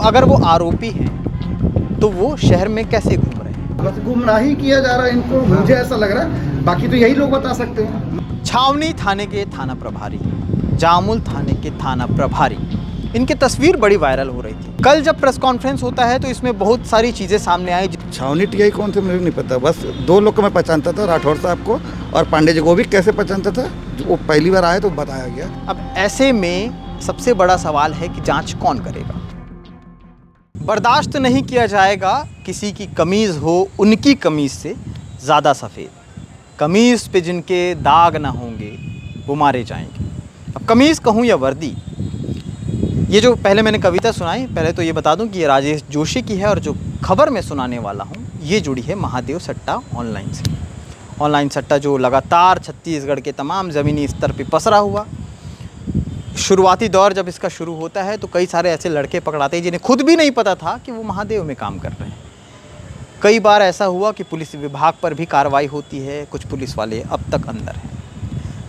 अगर वो आरोपी हैं तो वो शहर में कैसे घूम रहे हैं? बस गुमराही किया जा रहा है इनको, मुझे ऐसा लग रहा है। बाकी तो यही लोग बता सकते हैं। छावनी थाने के थाना प्रभारी, जामुल थाने के थाना प्रभारी, इनकी तस्वीर बड़ी वायरल हो रही थी। कल जब प्रेस कॉन्फ्रेंस होता है तो इसमें बहुत सारी चीज़ें सामने आई। छावनी टीआई कौन थे मुझे नहीं पता, बस दो लोग को मैं पहचानता था, राठौर साहब को और पांडे जी को भी कैसे पहचानता था, वो पहली बार आए तो बताया गया। अब ऐसे में सबसे बड़ा सवाल है कि जांच कौन करेगा? बर्दाश्त नहीं किया जाएगा किसी की कमीज़ हो उनकी कमीज़ से ज़्यादा सफ़ेद। कमीज़ पे जिनके दाग ना होंगे वो मारे जाएंगे। अब कमीज़ कहूँ या वर्दी, ये जो पहले मैंने कविता सुनाई, पहले तो ये बता दूं कि ये राजेश जोशी की है और जो खबर मैं सुनाने वाला हूँ ये जुड़ी है महादेव सट्टा ऑनलाइन से। ऑनलाइन सट्टा जो लगातार छत्तीसगढ़ के तमाम ज़मीनी स्तर पे पसरा हुआ। शुरुआती दौर जब इसका शुरू होता है तो कई सारे ऐसे लड़के पकड़ाते हैं जिन्हें खुद भी नहीं पता था कि वो महादेव में काम कर रहे हैं। कई बार ऐसा हुआ कि पुलिस विभाग पर भी कार्रवाई होती है, कुछ पुलिस वाले अब तक अंदर हैं।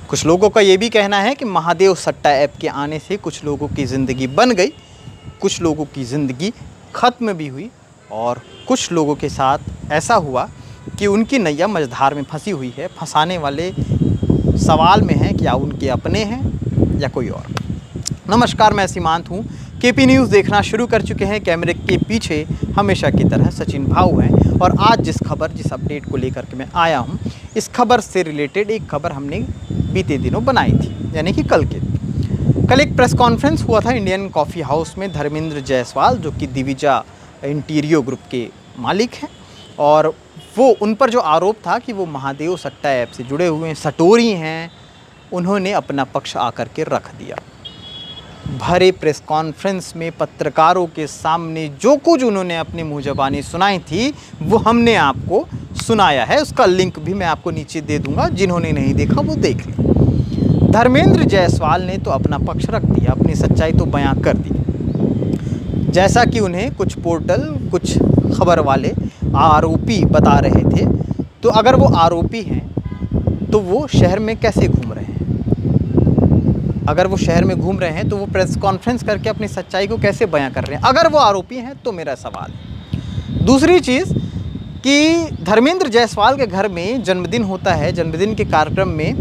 कुछ लोगों का ये भी कहना है कि महादेव सट्टा ऐप के आने से कुछ लोगों की ज़िंदगी बन गई, कुछ लोगों की ज़िंदगी ख़त्म भी हुई और कुछ लोगों के साथ ऐसा हुआ कि उनकी नैया मझधार में फंसी हुई है। फंसाने वाले सवाल में हैं कि क्या उनके अपने हैं या कोई और। नमस्कार, मैं सीमांत हूँ। केपी न्यूज़ देखना शुरू कर चुके हैं। कैमरे के पीछे हमेशा की तरह सचिन भाऊ हैं और आज जिस अपडेट को लेकर के मैं आया हूँ, इस खबर से रिलेटेड एक खबर हमने बीते दिनों बनाई थी, यानी कि कल एक प्रेस कॉन्फ्रेंस हुआ था इंडियन कॉफ़ी हाउस में। धर्मेंद्र जायसवाल जो कि दिविजा इंटीरियो ग्रुप के मालिक हैं और वो उन पर जो आरोप था कि वो महादेव सट्टा ऐप से जुड़े हुए हैं, सटोरी हैं, उन्होंने अपना पक्ष आकर के रख दिया। भरे प्रेस कॉन्फ्रेंस में पत्रकारों के सामने जो कुछ उन्होंने अपनी मुँह ज़बानी सुनाई थी वो हमने आपको सुनाया है। उसका लिंक भी मैं आपको नीचे दे दूंगा, जिन्होंने नहीं देखा वो देख लें। धर्मेंद्र जायसवाल ने तो अपना पक्ष रख दिया, अपनी सच्चाई तो बयां कर दी, जैसा कि उन्हें कुछ पोर्टल, कुछ खबर वाले आरोपी बता रहे थे। तो अगर वो आरोपी हैं तो वो शहर में कैसे घूम रहे हैं? अगर वो शहर में घूम रहे हैं तो वो प्रेस कॉन्फ्रेंस करके अपनी सच्चाई को कैसे बयां कर रहे हैं, अगर वो आरोपी हैं तो मेरा सवाल है। दूसरी चीज़ कि धर्मेंद्र जायसवाल के घर में जन्मदिन होता है, जन्मदिन के कार्यक्रम में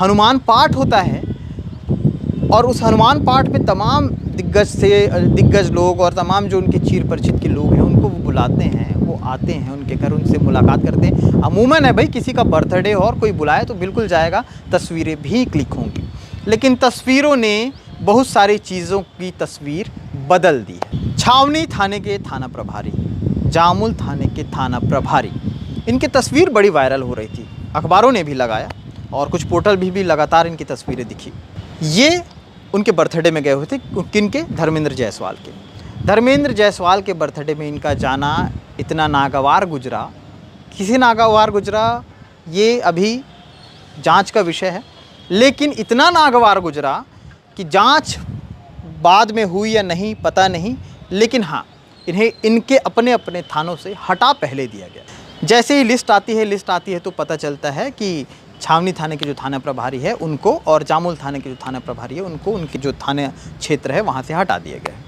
हनुमान पाठ होता है और उस हनुमान पाठ में तमाम दिग्गज लोग और तमाम जो उनके चीर परिचित के लोग हैं उनको वो बुलाते हैं, वो आते हैं उनके घर, उनसे मुलाकात करते हैं। अमूमन है भाई, किसी का बर्थडे हो और कोई बुलाए तो बिल्कुल जाएगा, तस्वीरें भी क्लिक होंगी। लेकिन तस्वीरों ने बहुत सारी चीज़ों की तस्वीर बदल दी है। छावनी थाने के थाना प्रभारी, जामुल थाने के थाना प्रभारी, इनकी तस्वीर बड़ी वायरल हो रही थी। अखबारों ने भी लगाया और कुछ पोर्टल भी लगातार इनकी तस्वीरें दिखी। ये उनके बर्थडे में गए हुए थे, किनके? धर्मेंद्र जायसवाल के। धर्मेंद्र जायसवाल के बर्थडे में इनका जाना इतना नागवार गुजरा, किसी नागवार गुजरा ये अभी जांच का विषय है, लेकिन इतना नागवार गुजरा कि जांच बाद में हुई या नहीं पता नहीं, लेकिन हाँ, इन्हें इनके अपने अपने थानों से हटा पहले दिया गया। जैसे ही लिस्ट आती है तो पता चलता है कि छावनी थाने के जो थाना प्रभारी है उनको और जामुल थाने के जो थाना प्रभारी है उनको उनके जो थाना क्षेत्र है वहाँ से हटा दिया गया है।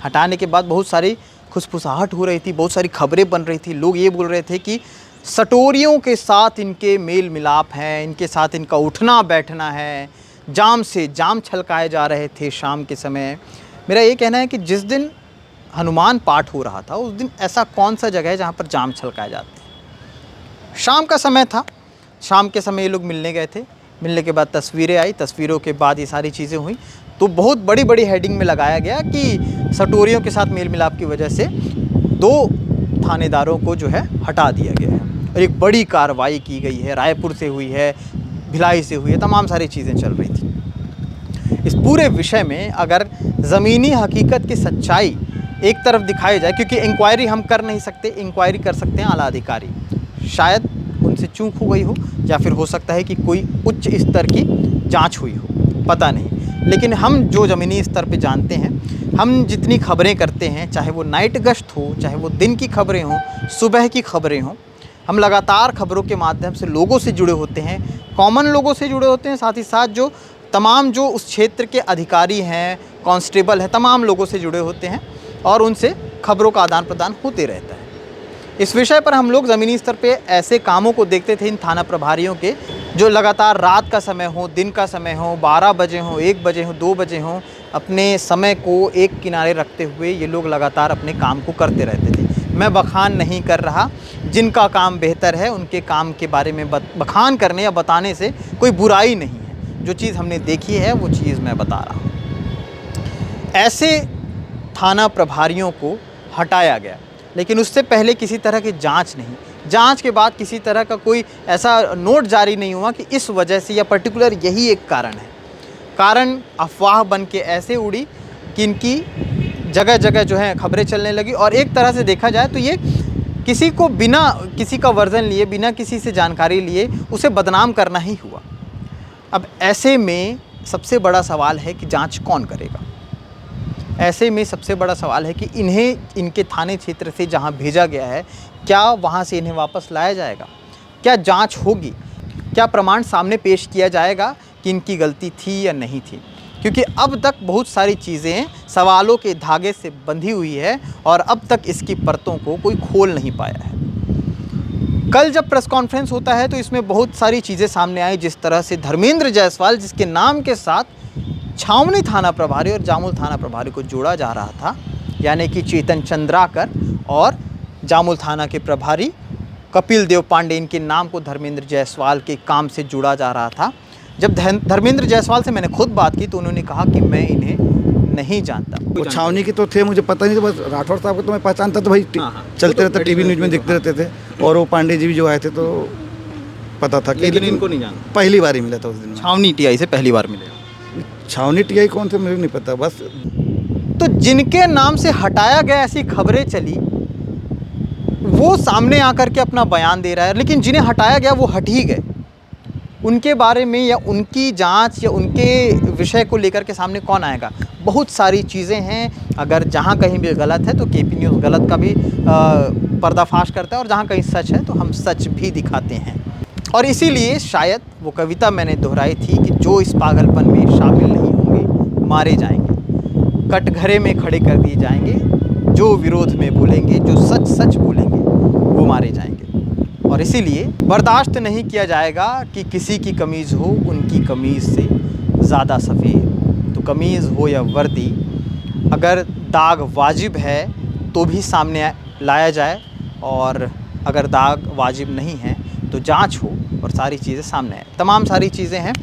हटाने के बाद बहुत सारी खुसफुसाहट हो रही थी, बहुत सारी खबरें बन रही थी। लोग ये बोल रहे थे कि सटोरियों के साथ इनके मेल मिलाप हैं, इनके साथ इनका उठना बैठना है, जाम से जाम छलकाए जा रहे थे शाम के समय। मेरा ये कहना है कि जिस दिन हनुमान पाठ हो रहा था उस दिन ऐसा कौन सा जगह है जहाँ पर जाम छलकाए जाते हैं? शाम का समय था, शाम के समय ये लोग मिलने गए थे। मिलने के बाद तस्वीरें आई, तस्वीरों के बाद ये सारी चीज़ें हुई तो बहुत बड़ी बड़ी हेडिंग में लगाया गया कि सटोरियों के साथ मेल मिलाप की वजह से 2 थानेदारों को जो है हटा दिया गया है और एक बड़ी कार्रवाई की गई है। रायपुर से हुई है, भिलाई से हुई है, तमाम सारी चीज़ें चल रही थी। इस पूरे विषय में अगर ज़मीनी हकीकत की सच्चाई एक तरफ दिखाई जाए, क्योंकि इंक्वायरी हम कर नहीं सकते, इंक्वायरी कर सकते हैं आला अधिकारी, शायद उनसे चूक हो गई हो या फिर हो सकता है कि कोई उच्च स्तर की जांच हुई हो, पता नहीं। लेकिन हम जो ज़मीनी स्तर पे जानते हैं, हम जितनी खबरें करते हैं, चाहे वो नाइट गश्त हो, चाहे वो दिन की खबरें हों, सुबह की खबरें हों, हम लगातार खबरों के माध्यम से लोगों से जुड़े होते हैं, कॉमन लोगों से जुड़े होते हैं, साथ ही साथ जो तमाम जो उस क्षेत्र के अधिकारी हैं, कांस्टेबल हैं, तमाम लोगों से जुड़े होते हैं। और उनसे खबरों का आदान प्रदान होते रहता है। इस विषय पर हम लोग ज़मीनी स्तर पे ऐसे कामों को देखते थे इन थाना प्रभारियों के, जो लगातार रात का समय हो, दिन का समय हो, 12 बजे हो, 1 बजे हो, 2 बजे हो, अपने समय को एक किनारे रखते हुए ये लोग लगातार अपने काम को करते रहते थे। मैं बखान नहीं कर रहा, जिनका काम बेहतर है उनके काम के बारे में बखान करने या बताने से कोई बुराई नहीं है। जो चीज़ हमने देखी है वो चीज़ मैं बता रहा हूँ। ऐसे थाना प्रभारियों को हटाया गया, लेकिन उससे पहले किसी तरह की जांच नहीं, जांच के बाद किसी तरह का कोई ऐसा नोट जारी नहीं हुआ कि इस वजह से या पर्टिकुलर यही एक कारण है। कारण अफवाह बन के ऐसे उड़ी कि इनकी जगह जगह जो है खबरें चलने लगी, और एक तरह से देखा जाए तो ये किसी को बिना किसी का वर्जन लिए, बिना किसी से जानकारी लिए उसे बदनाम करना ही हुआ। अब ऐसे में सबसे बड़ा सवाल है कि जांच कौन करेगा। ऐसे में सबसे बड़ा सवाल है कि इन्हें इनके थाने क्षेत्र से जहां भेजा गया है, क्या वहां से इन्हें वापस लाया जाएगा? क्या जांच होगी? क्या प्रमाण सामने पेश किया जाएगा कि इनकी गलती थी या नहीं थी? क्योंकि अब तक बहुत सारी चीज़ें सवालों के धागे से बंधी हुई है और अब तक इसकी परतों को कोई खोल नहीं पाया है। कल जब प्रेस कॉन्फ्रेंस होता है तो इसमें बहुत सारी चीज़ें सामने आई, जिस तरह से धर्मेंद्र जायसवाल, जिसके नाम के साथ छावनी थाना प्रभारी और जामुल थाना प्रभारी को जोड़ा जा रहा था, यानी कि चेतन चंद्राकर और जामुल थाना के प्रभारी कपिल देव पांडे, इनके नाम को धर्मेंद्र जायसवाल के काम से जोड़ा जा रहा था। जब धर्मेंद्र जायसवाल से मैंने खुद बात की तो उन्होंने कहा कि मैं इन्हें नहीं जानता। वो छावनी के तो थे, मुझे पता नहीं था, बस राठौर साहब को तो मैं पहचानता था भाई, चलते रहते टीवी न्यूज़ में दिखते रहते थे। और वो पांडे जी भी जो आए थे तो पता था कि, लेकिन इनको नहीं जानता। पहली बार ही मिला था उस दिन। छावनी टीआई से पहली बार मिले। छावनी टीआई कौन थे मुझे नहीं पता। बस तो जिनके नाम से हटाया गया, ऐसी खबरें चली, वो सामने आकर के अपना बयान दे रहा है, लेकिन जिन्हें हटाया गया वो हट ही गए। उनके बारे में या उनकी जांच या उनके विषय को लेकर के सामने कौन आएगा? बहुत सारी चीज़ें हैं। अगर जहाँ कहीं भी गलत है तो केपी न्यूज़ गलत का भी पर्दाफाश करता है, और जहाँ कहीं सच है तो हम सच भी दिखाते हैं। और इसीलिए शायद वो कविता मैंने दोहराई थी कि जो इस पागलपन में शामिल नहीं होंगे मारे जाएंगे, कटघरे में खड़े कर दिए जाएंगे। जो विरोध में बोलेंगे, जो सच सच बोलेंगे, वो मारे जाएंगे। और इसीलिए बर्दाश्त नहीं किया जाएगा कि किसी की कमीज़ हो उनकी कमीज़ से ज़्यादा सफ़ेद। तो कमीज़ हो या वर्दी, अगर दाग वाजिब है तो भी सामने लाया जाए, और अगर दाग वाजिब नहीं है तो जांच हो और सारी चीज़ें सामने आए। तमाम सारी चीज़ें हैं।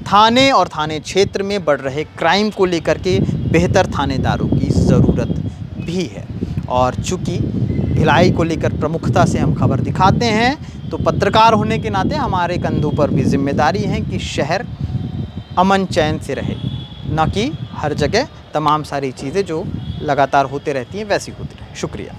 थाने और थाने क्षेत्र में बढ़ रहे क्राइम को लेकर के बेहतर थानेदारों की ज़रूरत भी है, और चूँकि भिलाई को लेकर प्रमुखता से हम खबर दिखाते हैं तो पत्रकार होने के नाते हमारे कंधों पर भी जिम्मेदारी है कि शहर अमन चैन से रहे, न कि हर जगह तमाम सारी चीज़ें जो लगातार होते रहती हैं वैसी होती रहे। शुक्रिया।